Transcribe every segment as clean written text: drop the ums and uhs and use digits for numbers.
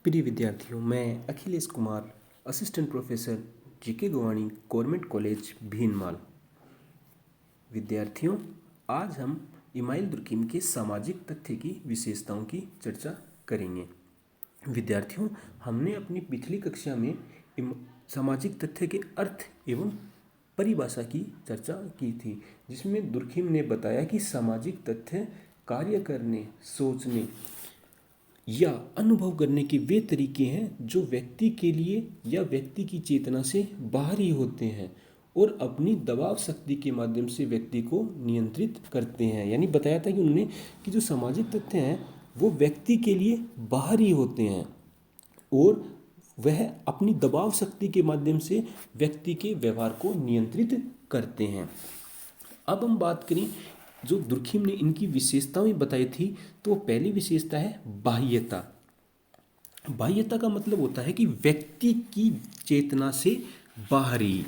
प्रिय विद्यार्थियों, मैं Akhilesh Kumar, assistant professor GK Govani, government college Bhinmal. विद्यार्थियों, आज हम इमाइल दुर्कीम के सामाजिक तथ्य की विशेषताओं की चर्चा करेंगे। विद्यार्थियों, हमने अपनी पिछली कक्षा में सामाजिक तथ्य के अर्थ एवं परिभाषा की चर्चा की थी, जिसमें दुर्कीम ने बताया कि सामाजिक तथ्य कार्य करने, सोचने या अनुभव करने के वे तरीके हैं जो व्यक्ति के लिए या व्यक्ति की चेतना से बाहरी होते हैं और अपनी दबाव शक्ति के माध्यम से व्यक्ति को नियंत्रित करते हैं। यानी बताया था कि उन्होंने कि जो सामाजिक तथ्य हैं वो व्यक्ति के लिए बाहरी होते हैं और वह अपनी दबाव शक्ति के माध्यम से व्यक्ति के व्यवहार को नियंत्रित करते हैं। अब हम बात करें, जो दुर्कीम ने इनकी विशेषताएं बताई थी, तो पहली विशेषता है बाह्यता। बाह्यता का मतलब होता है कि व्यक्ति की चेतना से बाहरी,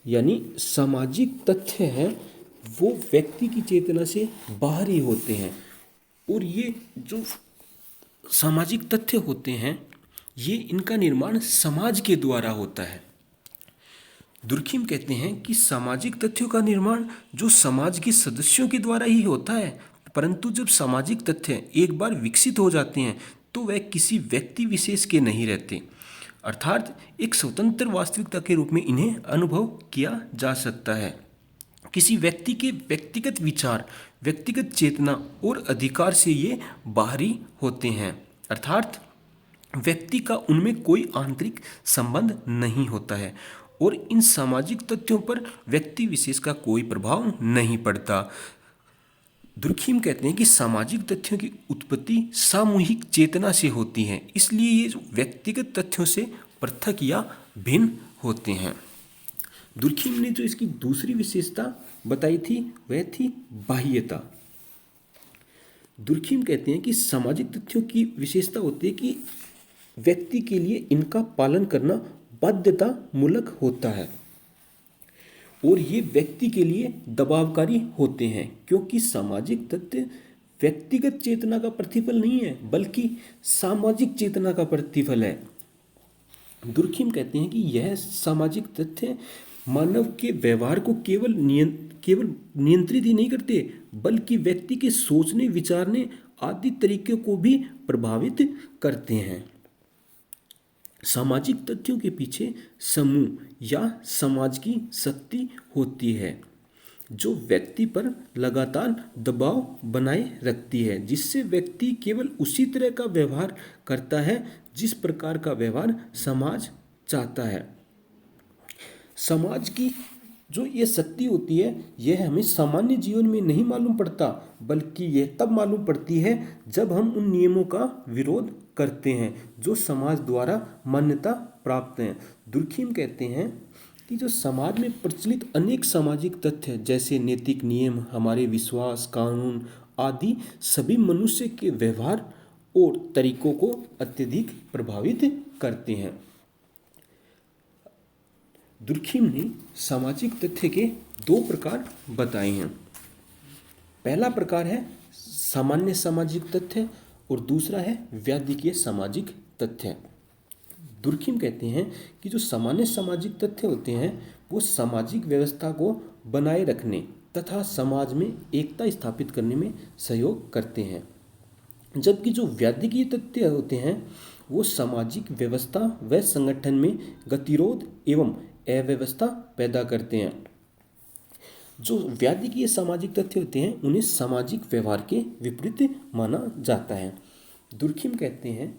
यानी सामाजिक तथ्य हैं वो व्यक्ति की चेतना से बाहरी होते हैं। और ये जो सामाजिक तथ्य होते हैं ये इनका निर्माण समाज के द्वारा होता है। दुर्कीम कहते हैं कि सामाजिक तथ्यों का निर्माण जो समाज के सदस्यों के द्वारा ही होता है, परंतु जब सामाजिक तथ्य एक बार विकसित हो जाते हैं तो वह किसी व्यक्ति विशेष के नहीं रहते, अर्थात एक स्वतंत्र वास्तविकता के रूप में इन्हें अनुभव किया जा सकता है। किसी व्यक्ति के व्यक्तिगत विचार, व्यक्तिगत चेतना और अधिकार से ये बाहरी होते हैं, अर्थात व्यक्ति का उनमें कोई आंतरिक संबंध नहीं होता है और इन सामाजिक तथ्यों पर व्यक्ति विशेष का कोई प्रभाव नहीं पड़ता। दुर्कीम कहते हैं कि सामाजिक तथ्यों की उत्पत्ति सामूहिक चेतना से होती है, इसलिए ये व्यक्तिगत तथ्यों से पृथक या भिन्न होते हैं। दुर्कीम ने जो इसकी दूसरी विशेषता बताई थी वह थी बाह्यता। दुर्कीम कहते हैं कि सामाजिक तथ्यों की विशेषता होती है कि व्यक्ति के लिए इनका पालन करना बाध्यतामूलक होता है और ये व्यक्ति के लिए दबावकारी होते हैं, क्योंकि सामाजिक तथ्य व्यक्तिगत चेतना का प्रतिफल नहीं है बल्कि सामाजिक चेतना का प्रतिफल है। दुर्कीम कहते हैं कि यह सामाजिक तथ्य मानव के व्यवहार को केवल नियंत्रित ही नहीं करते बल्कि व्यक्ति के सोचने, विचारने आदि तरीकों को भी प्रभावित करते हैं। सामाजिक तथ्यों के पीछे समूह या समाज की शक्ति होती है जो व्यक्ति पर लगातार दबाव बनाए रखती है, जिससे व्यक्ति केवल उसी तरह का व्यवहार करता है जिस प्रकार का व्यवहार समाज चाहता है। समाज की जो ये शक्ति होती है यह हमें सामान्य जीवन में नहीं मालूम पड़ता, बल्कि यह तब मालूम पड़ती है जब हम उन नियमों का विरोध करते हैं जो समाज द्वारा मान्यता प्राप्त हैं। दुर्कीम कहते हैं कि जो समाज में प्रचलित अनेक सामाजिक तथ्य जैसे नैतिक नियम, हमारे विश्वास, कानून आदि सभी मनुष्य के व्यवहार और तरीकों को अत्यधिक प्रभावित करते हैं। दुर्कीम ने सामाजिक तथ्य के दो प्रकार बताए हैं। पहला प्रकार है सामान्य सामाजिक तथ्य और दूसरा है व्याधिकीय सामाजिक तथ्य। दुर्कीम कहते हैं कि जो सामान्य सामाजिक तथ्य होते हैं वो सामाजिक व्यवस्था को बनाए रखने तथा समाज में एकता स्थापित करने में सहयोग करते हैं, जबकि जो व्याधिकीय तथ्य होते हैं वो सामाजिक व्यवस्था व संगठन में गतिरोध एवं अव्यवस्था पैदा करते हैं। जो व्याधिकीय सामाजिक तथ्य होते हैं उन्हें सामाजिक व्यवहार के विपरीत माना जाता है। दुर्कीम कहते हैं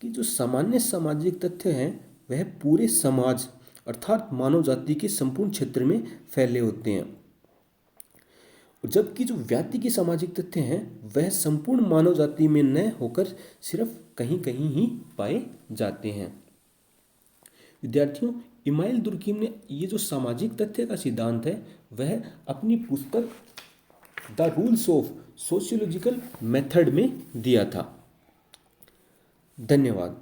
कि जो सामान्य सामाजिक तथ्य हैं वह पूरे समाज अर्थात मानव जाति के संपूर्ण क्षेत्र में फैले होते हैं, जबकि जो व्याधिकीय सामाजिक तथ्य हैं वह संपूर्ण मानव जाति में न होकर सिर्फ कहीं कहीं ही पाए जाते हैं। विद्यार्थियों, इमाइल दुर्कीम ने ये जो सामाजिक तथ्य का सिद्धांत है वह अपनी पुस्तक the rules of sociological method में दिया था। धन्यवाद।